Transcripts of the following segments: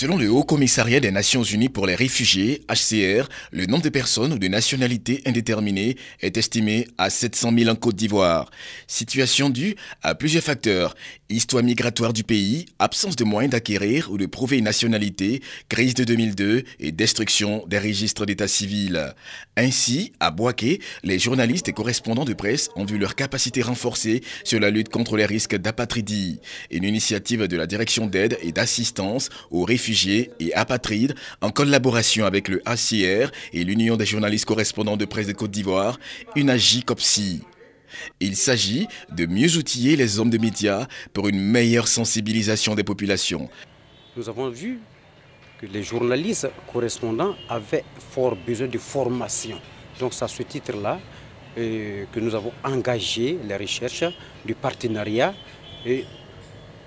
Selon le Haut Commissariat des Nations Unies pour les réfugiés, HCR, le nombre de personnes ou de nationalités indéterminées est estimé à 700 000 en Côte d'Ivoire. Situation due à plusieurs facteurs: histoire migratoire du pays, absence de moyens d'acquérir ou de prouver une nationalité, crise de 2002 et destruction des registres d'état civil. Ainsi, à Bouaké, les journalistes et correspondants de presse ont vu leur capacité renforcée sur la lutte contre les risques d'apatridie. Une initiative de la Direction d'aide et d'assistance aux réfugiés et apatrides en collaboration avec le HCR et l'Union des journalistes correspondants de presse de Côte d'Ivoire, UNAJI COPSI. Il s'agit de mieux outiller les hommes de médias pour une meilleure sensibilisation des populations. Nous avons vu que les journalistes correspondants avaient fort besoin de formation. Donc c'est à ce titre-là que nous avons engagé les recherches du partenariat et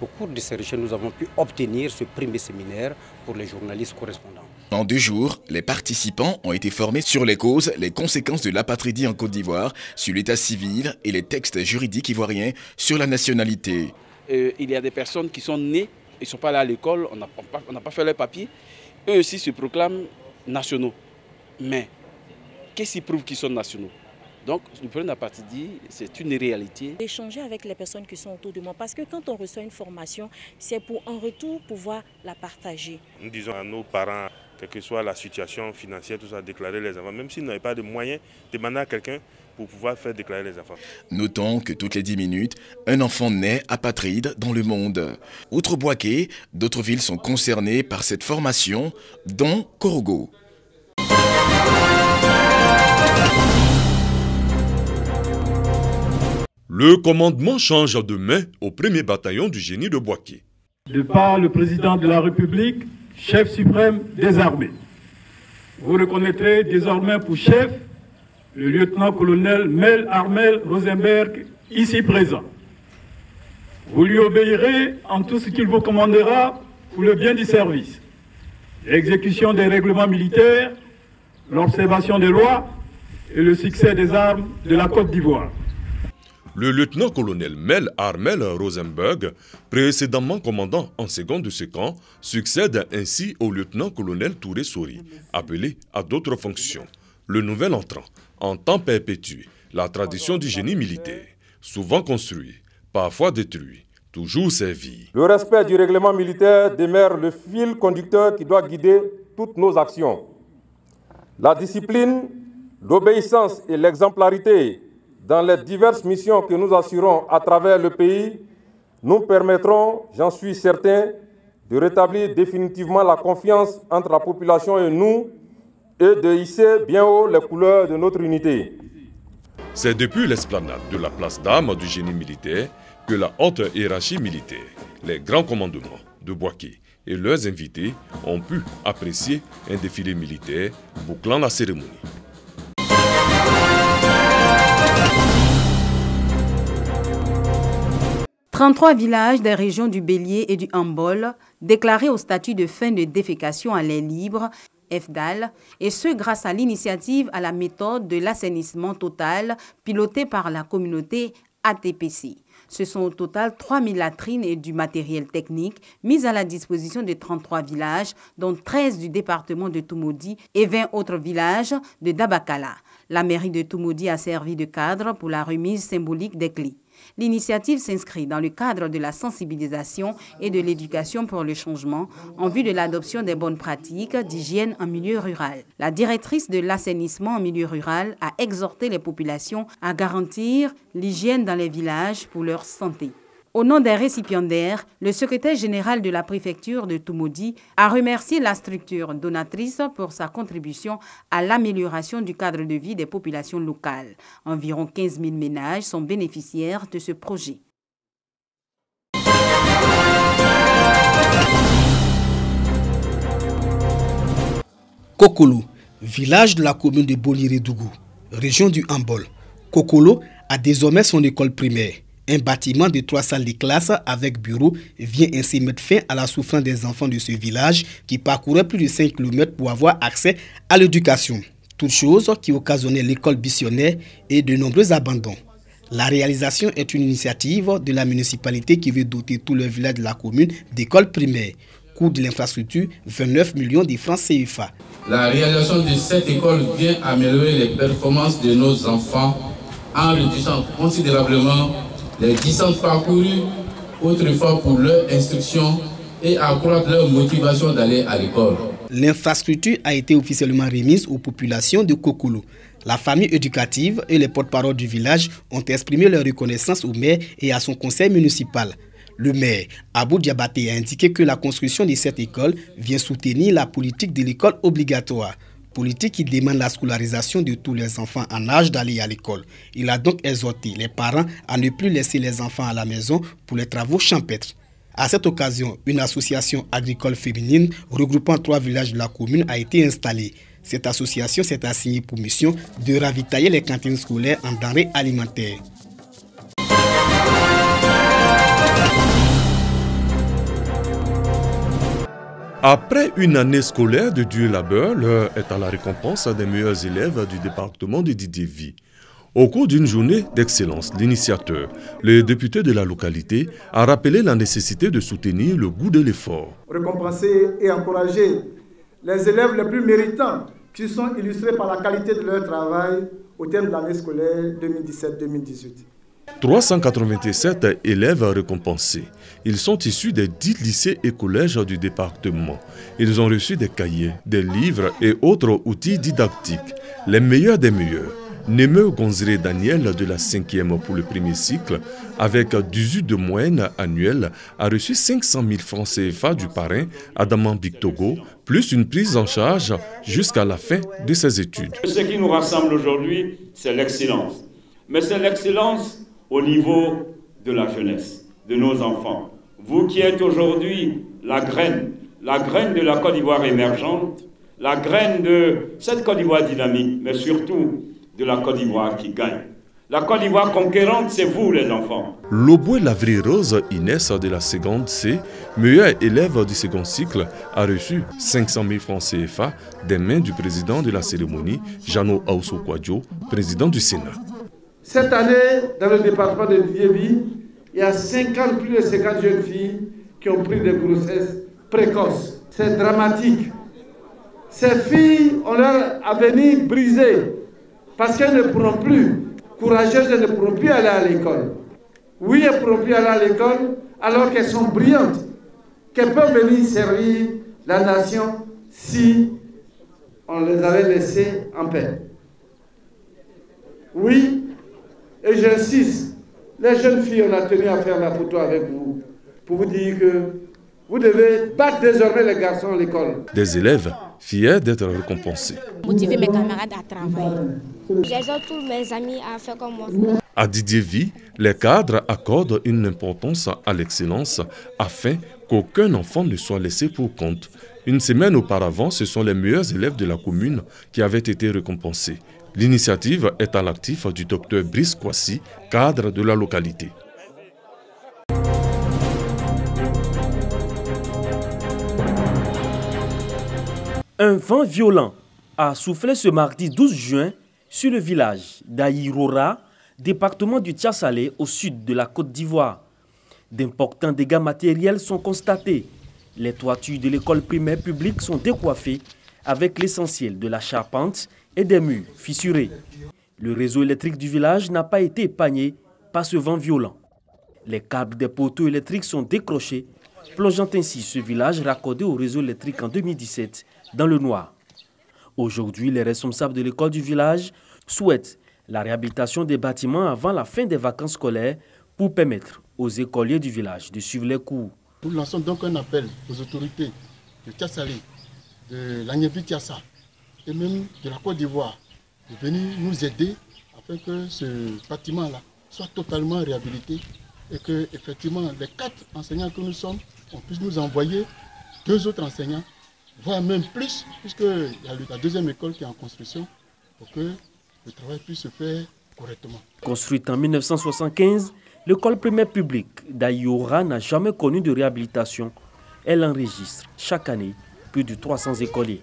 au cours de ces recherches, nous avons pu obtenir ce premier séminaire pour les journalistes correspondants. En 2 jours, les participants ont été formés sur les causes, les conséquences de l'apatridie en Côte d'Ivoire, sur l'état civil et les textes juridiques ivoiriens sur la nationalité. Il y a des personnes qui sont nées, ils ne sont pas allés à l'école, on n'a pas fait leurs papiers. Eux aussi se proclament nationaux. Mais qu'est-ce qui prouve qu'ils sont nationaux? Donc, le problème d'apatridie, c'est une réalité. Échanger avec les personnes qui sont autour de moi, parce que quand on reçoit une formation, c'est pour en retour pouvoir la partager. Nous disons à nos parents, quelle que soit la situation financière, tout ça, déclarer les enfants, même s'ils n'avaient pas de moyens, demander à quelqu'un pour pouvoir faire déclarer les enfants. Notons que toutes les 10 minutes, un enfant naît apatride dans le monde. Outre Bouaké, d'autres villes sont concernées par cette formation, dont Korogo. Le commandement change de main au 1er bataillon du génie de Bouaké. De par le président de la République, chef suprême des armées. Vous reconnaîtrez désormais pour chef le lieutenant-colonel Mel Armel Rosenberg, ici présent. Vous lui obéirez en tout ce qu'il vous commandera pour le bien du service. L'exécution des règlements militaires, l'observation des lois et le succès des armes de la Côte d'Ivoire. Le lieutenant-colonel Mel Armel Rosenberg, précédemment commandant en second de ce camp, succède ainsi au lieutenant-colonel Touré Sori, appelé à d'autres fonctions. Le nouvel entrant entend perpétuer la tradition du génie militaire, souvent construit, parfois détruit, toujours servi. Le respect du règlement militaire demeure le fil conducteur qui doit guider toutes nos actions. La discipline, l'obéissance et l'exemplarité dans les diverses missions que nous assurons à travers le pays nous permettront, j'en suis certain, de rétablir définitivement la confiance entre la population et nous et de hisser bien haut les couleurs de notre unité. C'est depuis l'esplanade de la place d'armes du génie militaire que la haute hiérarchie militaire, les grands commandements de Bouaké et leurs invités ont pu apprécier un défilé militaire bouclant la cérémonie. « 33 villages des régions du Bélier et du Hambol déclarés au statut de fin de défécation à l'air libre, FDAL, et ce grâce à l'initiative à la méthode de l'assainissement total pilotée par la communauté ATPC. Ce sont au total 3000 latrines et du matériel technique mis à la disposition de 33 villages, dont 13 du département de Toumoudi et 20 autres villages de Dabakala. La mairie de Toumoudi a servi de cadre pour la remise symbolique des clés. L'initiative s'inscrit dans le cadre de la sensibilisation et de l'éducation pour le changement en vue de l'adoption des bonnes pratiques d'hygiène en milieu rural. La directrice de l'assainissement en milieu rural a exhorté les populations à garantir l'hygiène dans les villages pour leur santé. Au nom des récipiendaires, le secrétaire général de la préfecture de Toumoudi a remercié la structure donatrice pour sa contribution à l'amélioration du cadre de vie des populations locales. Environ 15 000 ménages sont bénéficiaires de ce projet. Kokolo, village de la commune de Boliré-Dougou, région du Hambol. Kokolo a désormais son école primaire. Un bâtiment de 3 salles de classe avec bureau vient ainsi mettre fin à la souffrance des enfants de ce village qui parcouraient plus de 5 km pour avoir accès à l'éducation. Toute chose qui occasionnait l'école missionnaire et de nombreux abandons. La réalisation est une initiative de la municipalité qui veut doter tout le village de la commune d'écoles primaires. Coût de l'infrastructure, 29 millions de francs CFA. La réalisation de cette école vient améliorer les performances de nos enfants en réduisant considérablement les distances parcourues autrefois pour leur instruction et accroître leur motivation d'aller à l'école. L'infrastructure a été officiellement remise aux populations de Kokolo. La famille éducative et les porte-parole du village ont exprimé leur reconnaissance au maire et à son conseil municipal. Le maire, Abou Diabaté, a indiqué que la construction de cette école vient soutenir la politique de l'école obligatoire, politique qui demande la scolarisation de tous les enfants en âge d'aller à l'école. Il a donc exhorté les parents à ne plus laisser les enfants à la maison pour les travaux champêtres. À cette occasion, une association agricole féminine regroupant 3 villages de la commune a été installée. Cette association s'est assignée pour mission de ravitailler les cantines scolaires en denrées alimentaires. Après une année scolaire de dur labeur, l'heure est à la récompense des meilleurs élèves du département de Didiévi. Au cours d'une journée d'excellence, l'initiateur, le député de la localité, a rappelé la nécessité de soutenir le goût de l'effort. Récompenser et encourager les élèves les plus méritants qui sont illustrés par la qualité de leur travail au terme de l'année scolaire 2017-2018. 387 élèves récompensés. Ils sont issus des 10 lycées et collèges du département. Ils ont reçu des cahiers, des livres et autres outils didactiques. Les meilleurs des meilleurs. Nemeu Gonzré Daniel de la 5e pour le premier cycle, avec 18 de moyenne annuelle, a reçu 500 000 francs CFA du parrain Adaman Bictogo, plus une prise en charge jusqu'à la fin de ses études. Ce qui nous rassemble aujourd'hui, c'est l'excellence. Mais c'est l'excellence au niveau de la jeunesse, de nos enfants. Vous qui êtes aujourd'hui la graine de la Côte d'Ivoire émergente, la graine de cette Côte d'Ivoire dynamique, mais surtout de la Côte d'Ivoire qui gagne. La Côte d'Ivoire conquérante, c'est vous les enfants. Loboué Lavry Rose Inès de la seconde C, meilleur élève du second cycle, a reçu 500 000 francs CFA des mains du président de la cérémonie, Jano Aousso Kwadjo, président du Sénat. Cette année, dans le département de Didiévi, il y a plus de 50 jeunes filles qui ont pris des grossesses précoces. C'est dramatique. Ces filles ont leur avenir brisé parce qu'elles ne pourront plus, courageuses, elles ne pourront plus aller à l'école. Oui, elles ne pourront plus aller à l'école alors qu'elles sont brillantes, qu'elles peuvent venir servir la nation si on les avait laissées en paix. Oui, et j'insiste, les jeunes filles, on a tenu à faire la photo avec vous pour vous dire que vous devez battre désormais les garçons à l'école. Des élèves fiers d'être récompensés. Motiver mes camarades à travailler. J'exhorte tous mes amis à faire comme moi. À Didiévi, les cadres accordent une importance à l'excellence afin qu'aucun enfant ne soit laissé pour compte. Une semaine auparavant, ce sont les meilleurs élèves de la commune qui avaient été récompensés. L'initiative est à l'actif du docteur Brice Kwasi, cadre de la localité. Un vent violent a soufflé ce mardi 12 juin sur le village d'Aïrora, département du Tchassalé, au sud de la Côte d'Ivoire. D'importants dégâts matériels sont constatés. Les toitures de l'école primaire publique sont décoiffées avec l'essentiel de la charpente et des murs fissurés. Le réseau électrique du village n'a pas été épargné par ce vent violent. Les câbles des poteaux électriques sont décrochés, plongeant ainsi ce village raccordé au réseau électrique en 2017 dans le noir. Aujourd'hui, les responsables de l'école du village souhaitent la réhabilitation des bâtiments avant la fin des vacances scolaires pour permettre aux écoliers du village de suivre les cours. Nous lançons donc un appel aux autorités de Tchassalé, de l'Agnebi-Tiassa et même de la Côte d'Ivoire de venir nous aider afin que ce bâtiment-là soit totalement réhabilité et que effectivement les 4 enseignants que nous sommes, on puisse nous envoyer 2 autres enseignants, voire même plus, puisqu'il y a la deuxième école qui est en construction pour que le travail puisse se faire correctement. Construite en 1975, l'école primaire publique d'Aïora n'a jamais connu de réhabilitation. Elle enregistre chaque année plus de 300 écoliers.